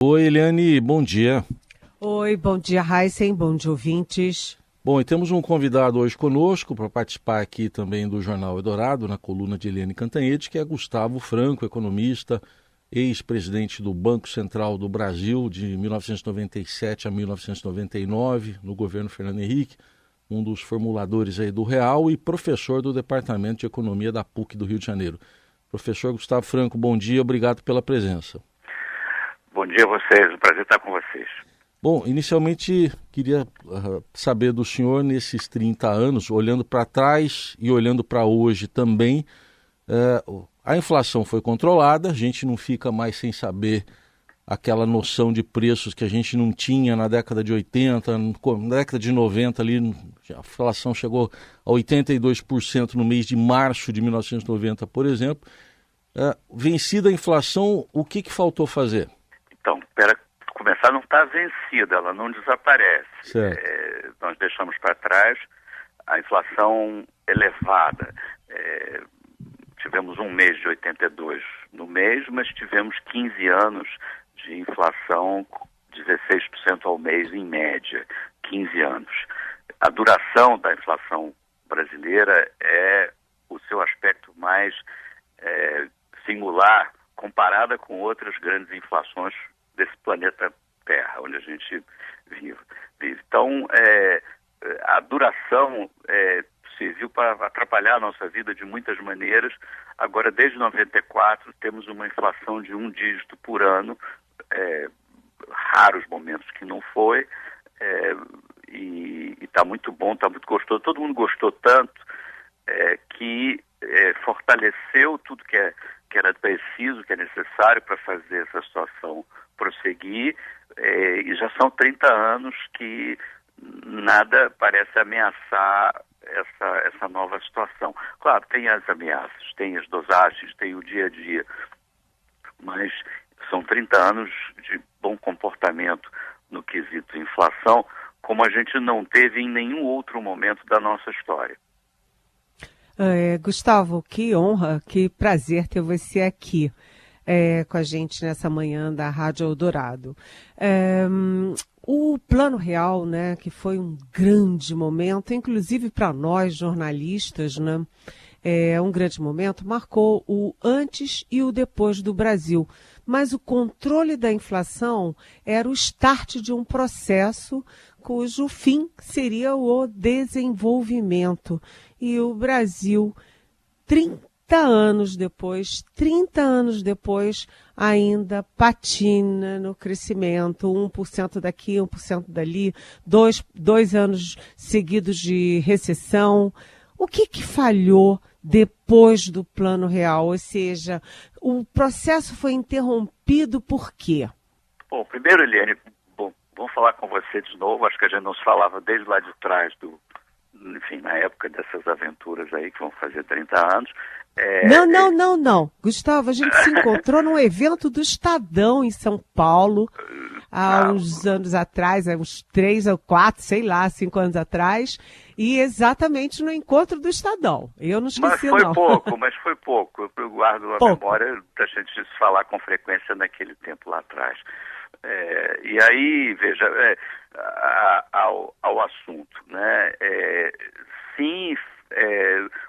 Oi, Eliane, bom dia. Oi, bom dia, Heisen, bom dia, ouvintes. Bom, e temos um convidado hoje conosco para participar aqui também do Jornal Eldorado, na coluna de Eliane Cantanhede, que é Gustavo Franco, economista, ex-presidente do Banco Central do Brasil de 1997 a 1999, no governo Fernando Henrique, um dos formuladores aí do Real e professor do Departamento de Economia da PUC do Rio de Janeiro. Professor Gustavo Franco, bom dia, obrigado pela presença. Bom dia a vocês, um prazer estar com vocês. Bom, inicialmente queria saber do senhor, nesses 30 anos, olhando para trás e olhando para hoje também, a inflação foi controlada, a gente não fica mais sem saber aquela noção de preços que a gente não tinha na década de 80, na década de 90 ali, a inflação chegou a 82% no mês de março de 1990, por exemplo. Vencida a inflação, o que faltou fazer? Então, para começar, não está vencida, ela não desaparece. Nós deixamos para trás a inflação elevada. Tivemos um mês de 82 no mês, mas tivemos 15 anos de inflação, 16% ao mês em média, 15 anos. A duração da inflação brasileira é o seu aspecto mais singular comparada com outras grandes inflações desse planeta Terra, onde a gente vive. Então, a duração serviu para atrapalhar a nossa vida de muitas maneiras. Agora, desde 94, temos uma inflação de 1 dígito por ano, raros momentos que não foi, e está muito bom, está muito gostoso. Todo mundo gostou tanto que fortaleceu tudo que era preciso, que é necessário para fazer essa situação prosseguir, e já são 30 anos que nada parece ameaçar essa nova situação. Claro, tem as ameaças, tem as dosagens, tem o dia a dia, mas são 30 anos de bom comportamento no quesito inflação, como a gente não teve em nenhum outro momento da nossa história. Gustavo, que honra, que prazer ter você aqui com a gente nessa manhã da Rádio Eldorado. O Plano Real, né, que foi um grande momento, inclusive para nós jornalistas, né, um grande momento, marcou o antes e o depois do Brasil. Mas o controle da inflação era o start de um processo cujo fim seria o desenvolvimento. E o Brasil, 30 anos depois, ainda patina no crescimento, 1% daqui, 1% dali, dois anos seguidos de recessão. O que falhou depois do Plano Real? Ou seja, o processo foi interrompido por quê? Bom, primeiro, Eliane, vamos falar com você de novo. Acho que a gente não se falava desde lá de trás na época dessas aventuras aí que vão fazer 30 anos. Não. Gustavo, a gente se encontrou num evento do Estadão em São Paulo, há uns anos atrás, uns 3 ou 4, 5 anos atrás, e exatamente no encontro do Estadão. Eu não esqueci, Mas foi pouco. Eu guardo a memória da gente se falar com frequência naquele tempo lá atrás. E aí, veja, ao assunto, né? Sim,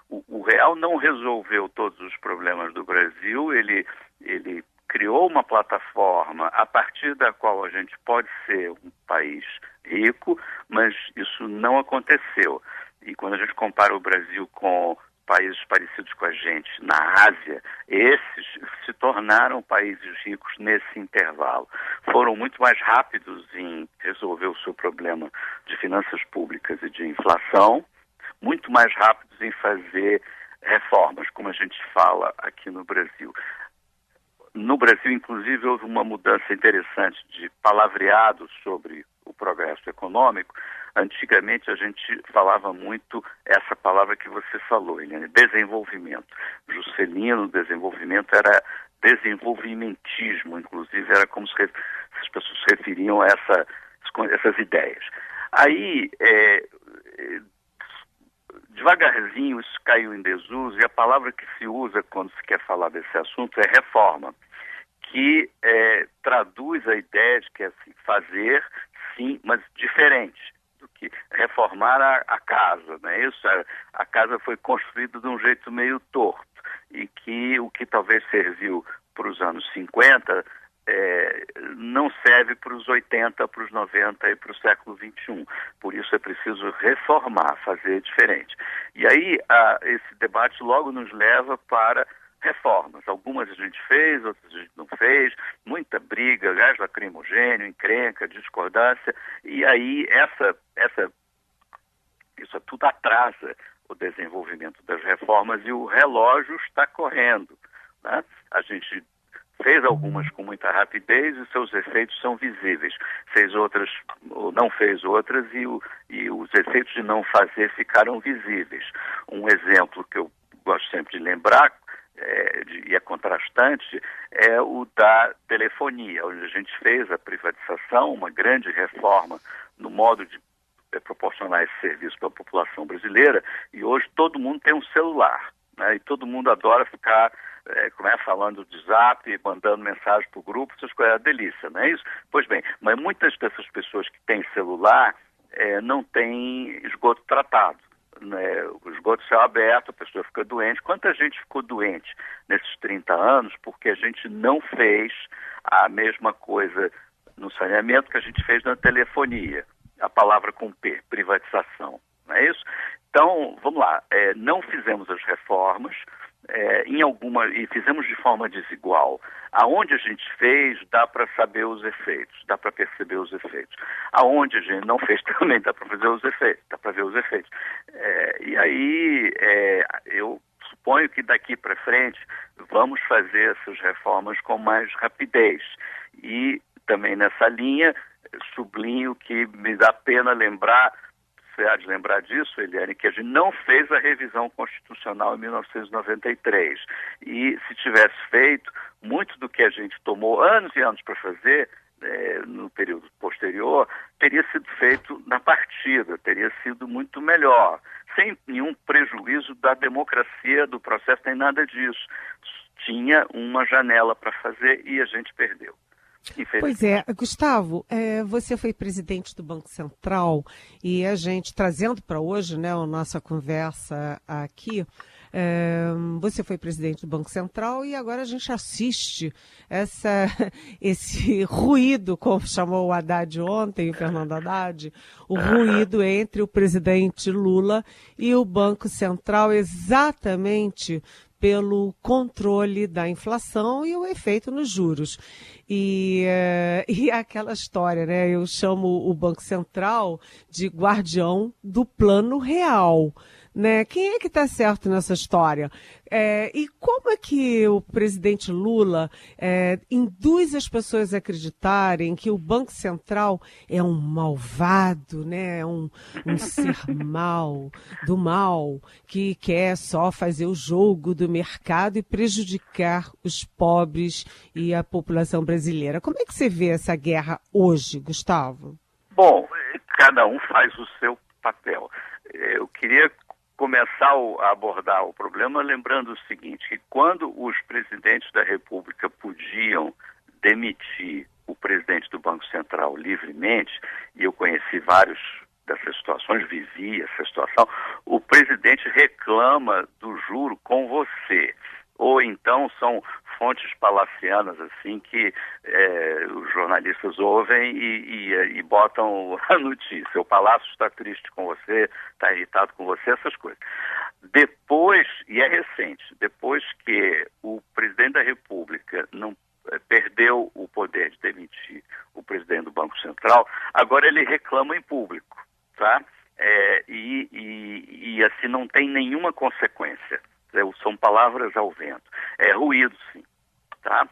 o Real não resolveu todos os problemas do Brasil, ele criou uma plataforma a partir da qual a gente pode ser um país rico, mas isso não aconteceu. E quando a gente compara o Brasil com países parecidos com a gente na Ásia, esses se tornaram países ricos nesse intervalo. Foram muito mais rápidos em resolver o seu problema de finanças públicas e de inflação, muito mais rápidos em fazer reformas, como a gente fala aqui no Brasil. No Brasil, inclusive, houve uma mudança interessante de palavreado sobre o progresso econômico. Antigamente, a gente falava muito essa palavra que você falou, Eliane, desenvolvimento. Juscelino, desenvolvimento era desenvolvimentismo, inclusive era como se as pessoas se referiam a essas ideias. Aí, devagarzinho, isso caiu em desuso, e a palavra que se usa quando se quer falar desse assunto é reforma, que traduz a ideia de que é fazer, sim, mas diferente do que reformar a casa, né? Isso, a casa foi construída de um jeito meio torto e que o que talvez serviu para os anos 50 não serve para os 80, para os 90 e para o século XXI. Por isso é preciso reformar, fazer diferente. E aí esse debate logo nos leva para reformas. Algumas a gente fez, outras a gente não fez, muita briga, gás lacrimogênio, encrenca, discordância, e aí isso tudo atrasa o desenvolvimento das reformas e o relógio está correndo, né? A gente fez algumas com muita rapidez e seus efeitos são visíveis. Fez outras, ou não fez outras, e os efeitos de não fazer ficaram visíveis. Um exemplo que eu gosto sempre de lembrar, e é contrastante, é o da telefonia, onde a gente fez a privatização, uma grande reforma no modo de proporcionar esse serviço para a população brasileira, e hoje todo mundo tem um celular, né? E todo mundo adora ficar falando de zap, mandando mensagem para o grupo, essas coisas, é uma delícia, não é isso? Pois bem, mas muitas dessas pessoas que têm celular não têm esgoto tratado, né? O esgoto céu aberto, a pessoa fica doente. Quanta gente ficou doente nesses 30 anos porque a gente não fez a mesma coisa no saneamento que a gente fez na telefonia? A palavra com P, privatização, não é isso? Então, vamos lá, não fizemos as reformas, e fizemos de forma desigual. Aonde a gente fez, dá para saber os efeitos, dá para perceber os efeitos. Aonde a gente não fez também dá para fazer os efeitos, dá para ver os efeitos. E aí, eu suponho que daqui para frente vamos fazer essas reformas com mais rapidez. E também nessa linha, sublinho que me dá pena lembrar, você há de lembrar disso, Eliane, que a gente não fez a revisão constitucional em 1993. E se tivesse feito, muito do que a gente tomou anos e anos para fazer, no período posterior, teria sido feito na partida, teria sido muito melhor, sem nenhum prejuízo da democracia, do processo, nem nada disso. Tinha uma janela para fazer e a gente perdeu. Pois é, Gustavo, você foi presidente do Banco Central e a gente, trazendo para hoje, né, a nossa conversa aqui, você foi presidente do Banco Central e agora a gente assiste esse ruído, como chamou o Haddad ontem, o Fernando Haddad, o ruído entre o presidente Lula e o Banco Central, exatamente pelo controle da inflação e o efeito nos juros. E aquela história, né? Eu chamo o Banco Central de guardião do plano real, né? Quem é que está certo nessa história? E como é que o presidente Lula induz as pessoas a acreditarem que o Banco Central é um malvado, né? um ser do mal, que quer só fazer o jogo do mercado e prejudicar os pobres e a população brasileira? Como é que você vê essa guerra hoje, Gustavo? Bom, cada um faz o seu papel. Eu queria começar a abordar o problema lembrando o seguinte, que quando os presidentes da República podiam demitir o presidente do Banco Central livremente, e eu conheci várias dessas situações, vivi essa situação, o presidente reclama do juro com você. Ou então são fontes palacianas assim que os jornalistas ouvem e botam a notícia. O palácio está triste com você, está irritado com você, essas coisas. Depois, e é recente, depois que o presidente da República não perdeu o poder de demitir o presidente do Banco Central, agora ele reclama em público, tá? E assim não tem nenhuma consequência. São palavras ao vento. É ruído, sim. Tá?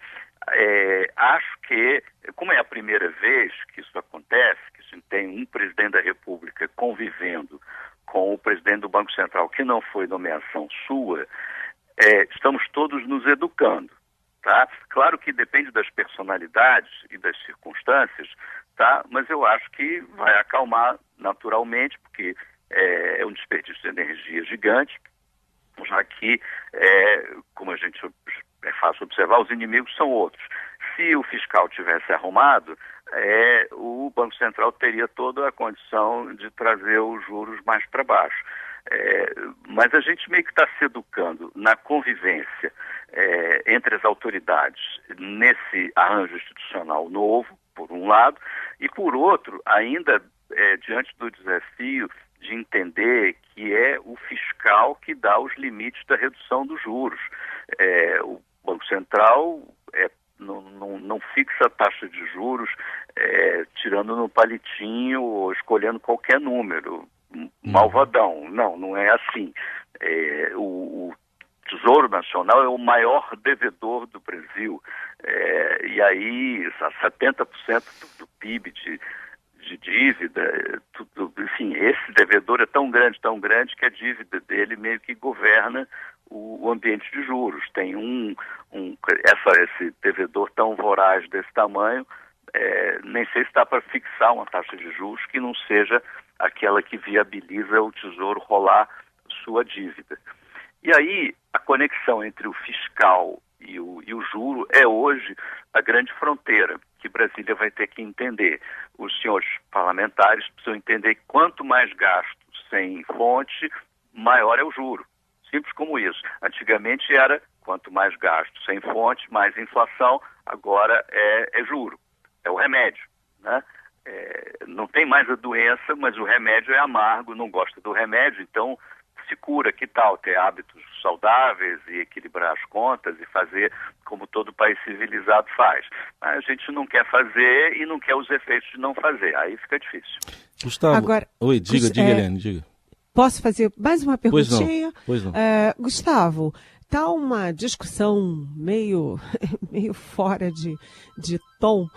Acho que, como é a primeira vez que isso acontece, que a gente tem um presidente da República convivendo com o presidente do Banco Central, que não foi nomeação sua, estamos todos nos educando. Tá? Claro que depende das personalidades e das circunstâncias, tá? Mas eu acho que vai acalmar naturalmente, porque é um desperdício de energia gigante, já que, como a gente é fácil observar, os inimigos são outros. se o fiscal tivesse arrumado, o Banco Central teria toda a condição de trazer os juros mais para baixo. Mas a gente meio que está se educando na convivência entre as autoridades nesse arranjo institucional novo, por um lado, e por outro, ainda diante do desafio de entender que é o fiscal que dá os limites da redução dos juros. O Banco Central não fixa a taxa de juros tirando no palitinho ou escolhendo qualquer número. Malvadão. Não é assim. O Tesouro Nacional é o maior devedor do Brasil. E aí, 70% do PIB de dívida, enfim, esse devedor é tão grande que a dívida dele meio que governa o ambiente de juros. Tem esse devedor tão voraz desse tamanho, nem sei se dá para fixar uma taxa de juros que não seja aquela que viabiliza o Tesouro rolar sua dívida. E aí, a conexão entre o fiscal e o juro é hoje a grande fronteira que Brasília vai ter que entender. Os senhores parlamentares precisam entender que quanto mais gasto sem fonte, maior é o juro. Simples como isso. Antigamente era quanto mais gasto sem fonte, mais inflação, agora é juro. É o remédio, né? Não tem mais a doença, mas o remédio é amargo, não gosta do remédio, então se cura. Que tal ter hábitos saudáveis e equilibrar as contas e fazer como todo país civilizado faz? Mas a gente não quer fazer e não quer os efeitos de não fazer, aí fica difícil. Gustavo, agora, oi, diga, Helene, diga. Posso fazer mais uma perguntinha? Pois não. Gustavo, está uma discussão meio fora de tom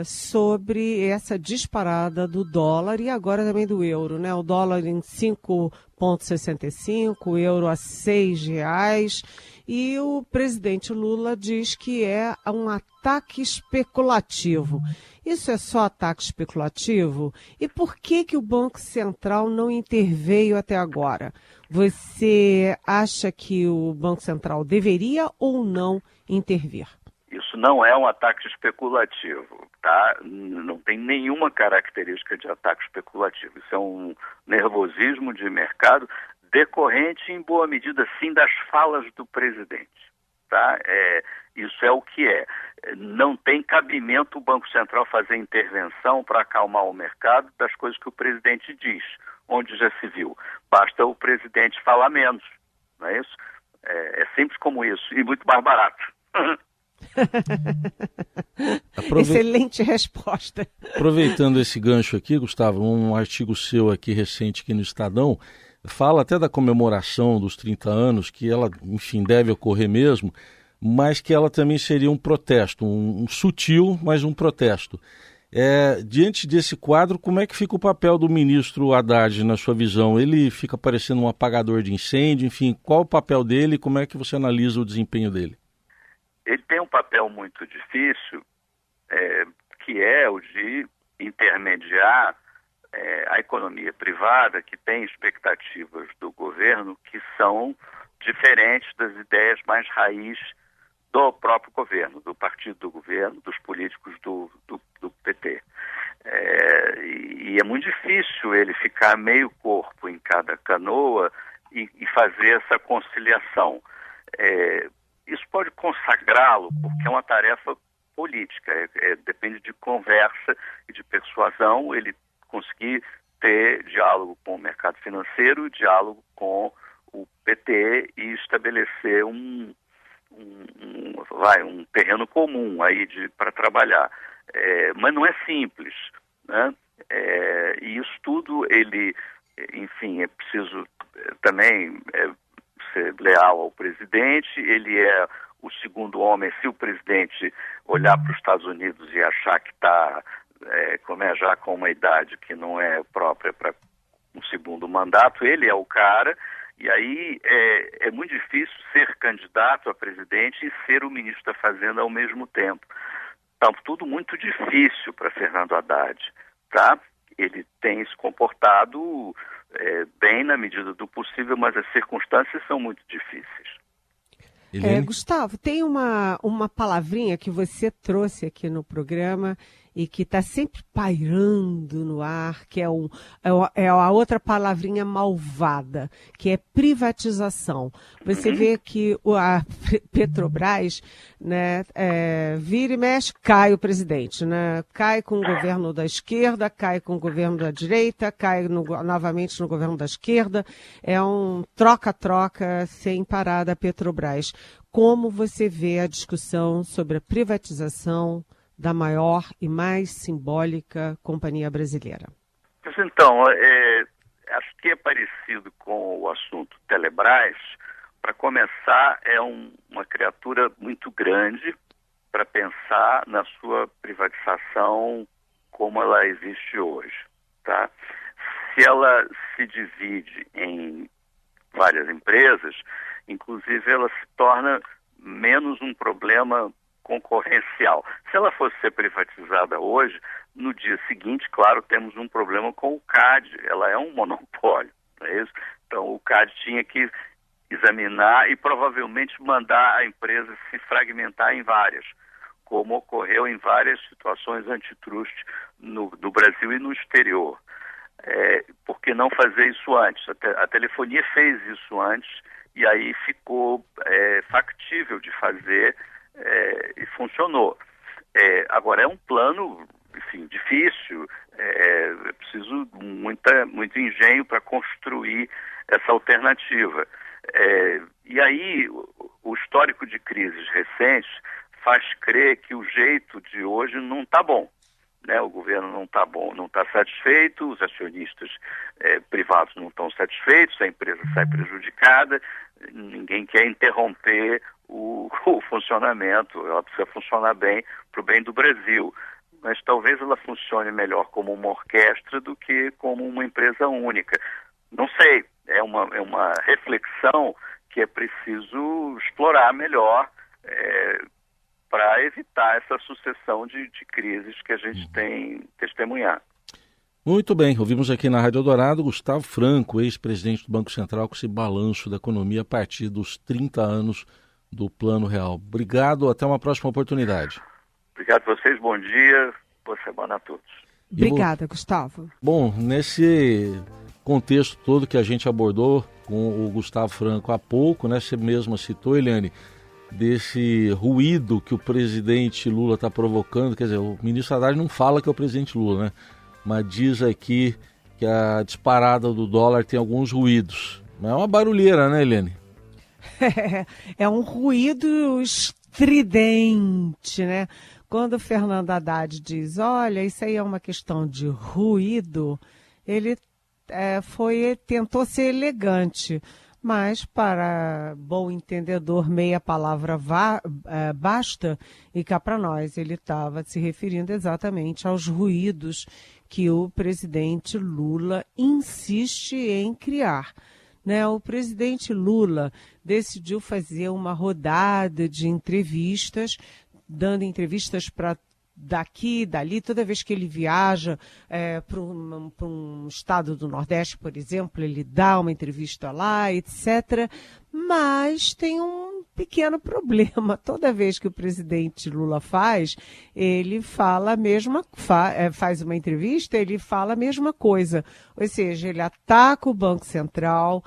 sobre essa disparada do dólar e agora também do euro, né? O dólar em 5,65, o euro a R$6, e o presidente Lula diz que é um ataque especulativo. Isso é só ataque especulativo? E por que o Banco Central não interveio até agora? Você acha que o Banco Central deveria ou não intervir? Isso não é um ataque especulativo, tá? Não tem nenhuma característica de ataque especulativo. Isso é um nervosismo de mercado decorrente, em boa medida, sim, das falas do presidente, tá? Isso é o que é. Não tem cabimento o Banco Central fazer intervenção para acalmar o mercado das coisas que o presidente diz, onde já se viu. Basta o presidente falar menos, não é isso? É simples como isso, e muito mais barato. Excelente resposta. Aproveitando esse gancho aqui, Gustavo, um artigo seu aqui recente aqui no Estadão fala até da comemoração dos 30 anos, que ela, enfim, deve ocorrer mesmo, mas que ela também seria um protesto, um sutil, mas um protesto. Diante desse quadro, como é que fica o papel do ministro Haddad na sua visão? Ele fica parecendo um apagador de incêndio, enfim, qual o papel dele e como é que você analisa o desempenho dele? Ele tem um papel muito difícil, que é o de intermediar a economia privada, que tem expectativas do governo que são diferentes das ideias mais raiz do próprio governo, do partido do governo, dos políticos do PT. E é muito difícil ele ficar meio corpo em cada canoa e fazer essa conciliação. Isso pode consagrá-lo, porque é uma tarefa política, depende de conversa e de persuasão, ele conseguir ter diálogo com o mercado financeiro, diálogo com o PT e estabelecer um terreno comum aí para trabalhar. Mas não é simples, né? E isso tudo, enfim, é preciso também ser leal ao presidente. Ele é o segundo homem. Se o presidente olhar para os Estados Unidos e achar que está já com uma idade que não é própria para um segundo mandato, ele é o cara. E aí é muito difícil ser candidato a presidente e ser o ministro da Fazenda ao mesmo tempo. Então, tudo muito difícil para Fernando Haddad, tá? Ele tem se comportado bem na medida do possível, mas as circunstâncias são muito difíceis. Gustavo, tem uma palavrinha que você trouxe aqui no programa e que está sempre pairando no ar, que é a outra palavrinha malvada, que é privatização. Você vê que a Petrobras, né, vira e mexe, cai o presidente, né? Cai com o governo da esquerda, cai com o governo da direita, cai novamente no governo da esquerda. É um troca-troca sem parar da Petrobras. Como você vê a discussão sobre a privatização da maior e mais simbólica companhia brasileira? Pois então, acho que é parecido com o assunto Telebrás. Para começar, é uma criatura muito grande para pensar na sua privatização como ela existe hoje, tá? Se ela se divide em várias empresas, inclusive ela se torna menos um problema concorrencial. Se ela fosse ser privatizada hoje, no dia seguinte, claro, temos um problema com o CAD. Ela é um monopólio, não é isso? Então o CAD tinha que examinar e provavelmente mandar a empresa se fragmentar em várias, como ocorreu em várias situações antitrust no Brasil e no exterior. Por que não fazer isso antes? A telefonia fez isso antes e aí ficou factível de fazer e funcionou. Agora é um plano, enfim, difícil, é preciso muito engenho para construir essa alternativa. E aí o histórico de crises recentes faz crer que o jeito de hoje não está bom. Né? O governo não está bom, não está satisfeito, os acionistas privados não estão satisfeitos, a empresa sai prejudicada, ninguém quer interromper o funcionamento, ela precisa funcionar bem para o bem do Brasil. Mas talvez ela funcione melhor como uma orquestra do que como uma empresa única. Não sei, é uma reflexão que é preciso explorar melhor para evitar essa sucessão de crises que a gente tem testemunhado. Muito bem, ouvimos aqui na Rádio Eldorado Gustavo Franco, ex-presidente do Banco Central, com esse balanço da economia a partir dos 30 anos do Plano Real. Obrigado, até uma próxima oportunidade. Obrigado a vocês, bom dia, boa semana a todos. Obrigada, Gustavo. Bom, nesse contexto todo que a gente abordou com o Gustavo Franco há pouco, né, você mesma citou, Eliane, desse ruído que o presidente Lula está provocando, quer dizer, o ministro Haddad não fala que é o presidente Lula, né, mas diz aqui que a disparada do dólar tem alguns ruídos. Não é uma barulheira, né, Eliane? É um ruído estridente, né? Quando o Fernando Haddad diz, olha, isso aí é uma questão de ruído, ele tentou ser elegante, mas para bom entendedor, meia palavra basta, e cá para nós ele estava se referindo exatamente aos ruídos que o presidente Lula insiste em criar. Né, o presidente Lula decidiu fazer uma rodada de entrevistas, dando entrevistas para daqui, dali, toda vez que ele viaja para um estado do Nordeste, por exemplo, ele dá uma entrevista lá, etc. Mas tem um pequeno problema. Toda vez que o presidente Lula ele fala faz uma entrevista, ele fala a mesma coisa. Ou seja, ele ataca o Banco Central,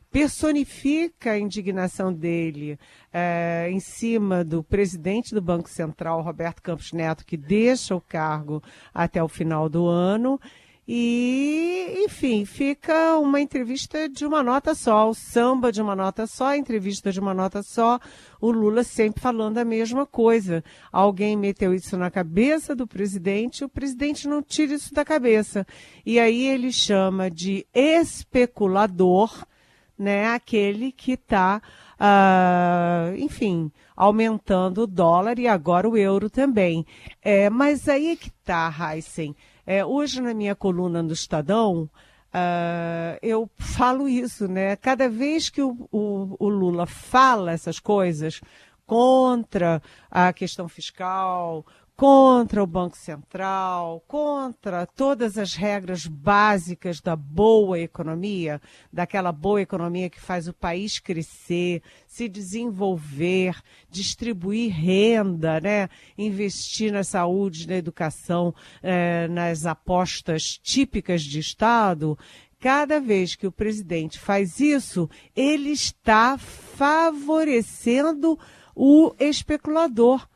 personifica a indignação dele em cima do presidente do Banco Central, Roberto Campos Neto, que deixa o cargo até o final do ano. E, enfim, fica uma entrevista de uma nota só, o samba de uma nota só, a entrevista de uma nota só, o Lula sempre falando a mesma coisa. Alguém meteu isso na cabeça do presidente, o presidente não tira isso da cabeça. E aí ele chama de especulador, né, aquele que está, enfim, aumentando o dólar e agora o euro também. Mas aí é que está, Heisen. Hoje na minha coluna do Estadão, eu falo isso, né? Cada vez que o Lula fala essas coisas contra a questão fiscal, contra o Banco Central, contra todas as regras básicas da boa economia, daquela boa economia que faz o país crescer, se desenvolver, distribuir renda, né? Investir na saúde, na educação, nas apostas típicas de Estado. Cada vez que o presidente faz isso, ele está favorecendo o especulador,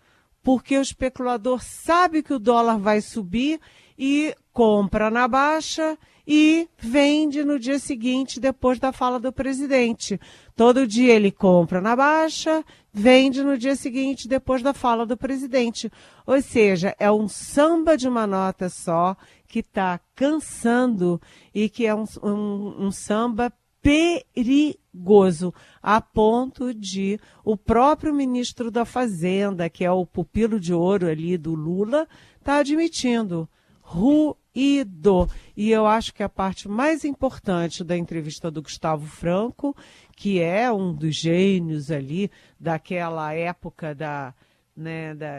porque o especulador sabe que o dólar vai subir e compra na baixa e vende no dia seguinte, depois da fala do presidente. Todo dia ele compra na baixa, vende no dia seguinte, depois da fala do presidente. Ou seja, é um samba de uma nota só que está cansando e que é um samba perigoso, a ponto de o próprio ministro da Fazenda, que é o pupilo de ouro ali do Lula, está admitindo ruído. E eu acho que a parte mais importante da entrevista do Gustavo Franco, que é um dos gênios ali daquela época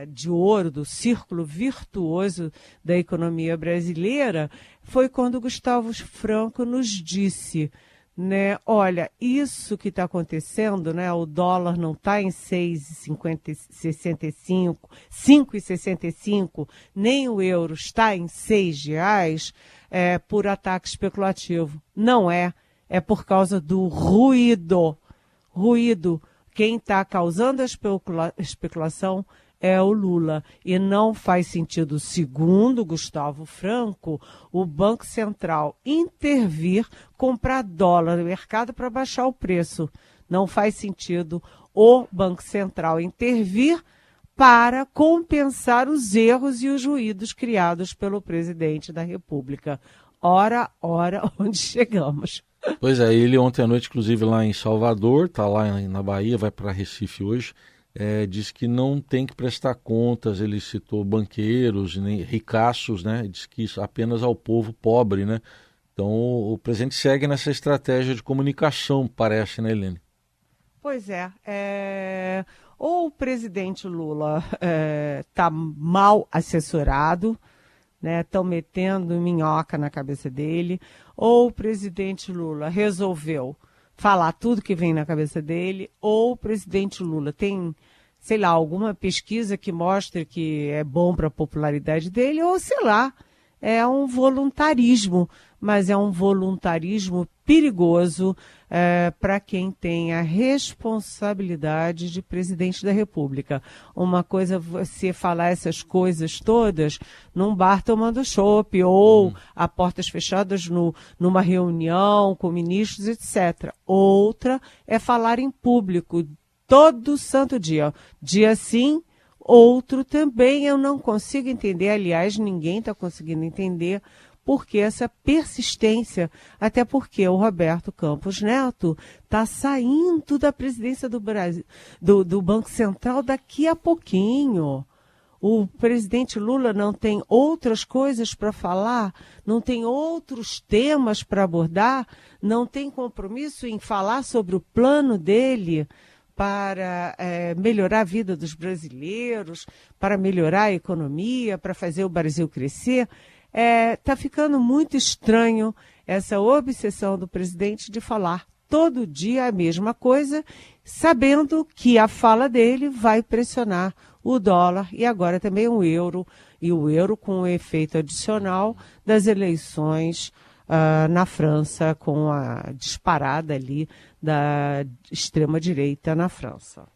de ouro, do círculo virtuoso da economia brasileira, foi quando o Gustavo Franco nos disse, né, olha, isso que está acontecendo, né, o dólar não está em 5,65, nem o euro está em R$ 6, por ataque especulativo. Não é por causa do ruído. Quem está causando a especulação é o Lula. E não faz sentido, segundo Gustavo Franco, o Banco Central intervir, comprar dólar no mercado para baixar o preço. Não faz sentido o Banco Central intervir para compensar os erros e os ruídos criados pelo presidente da República. Ora, onde chegamos? Pois é, ele ontem à noite, inclusive lá em Salvador, está lá na Bahia, vai para Recife hoje, disse que não tem que prestar contas, ele citou banqueiros, nem ricaços, né? Diz que isso apenas ao povo pobre, né? Então o presidente segue nessa estratégia de comunicação, parece, né, Helene? Pois é. Ou o presidente Lula está mal assessorado, né? Estão metendo minhoca na cabeça dele, ou o presidente Lula resolveu falar tudo que vem na cabeça dele, ou o presidente Lula tem, sei lá, alguma pesquisa que mostre que é bom para a popularidade dele, ou sei lá, é um voluntarismo, mas é um voluntarismo perigoso para quem tem a responsabilidade de presidente da República. Uma coisa é você falar essas coisas todas num bar tomando chopp ou a portas fechadas numa reunião com ministros, etc. Outra é falar em público todo santo dia. Dia sim, outro também. Eu não consigo entender, aliás, ninguém está conseguindo entender por que essa persistência, até porque o Roberto Campos Neto está saindo da presidência do Brasil, do Banco Central daqui a pouquinho. O presidente Lula não tem outras coisas para falar, não tem outros temas para abordar, não tem compromisso em falar sobre o plano dele para melhorar a vida dos brasileiros, para melhorar a economia, para fazer o Brasil crescer. Está ficando muito estranho essa obsessão do presidente de falar todo dia a mesma coisa, sabendo que a fala dele vai pressionar o dólar e agora também o euro, e o euro com o efeito adicional das eleições na França, com a disparada ali da extrema-direita na França.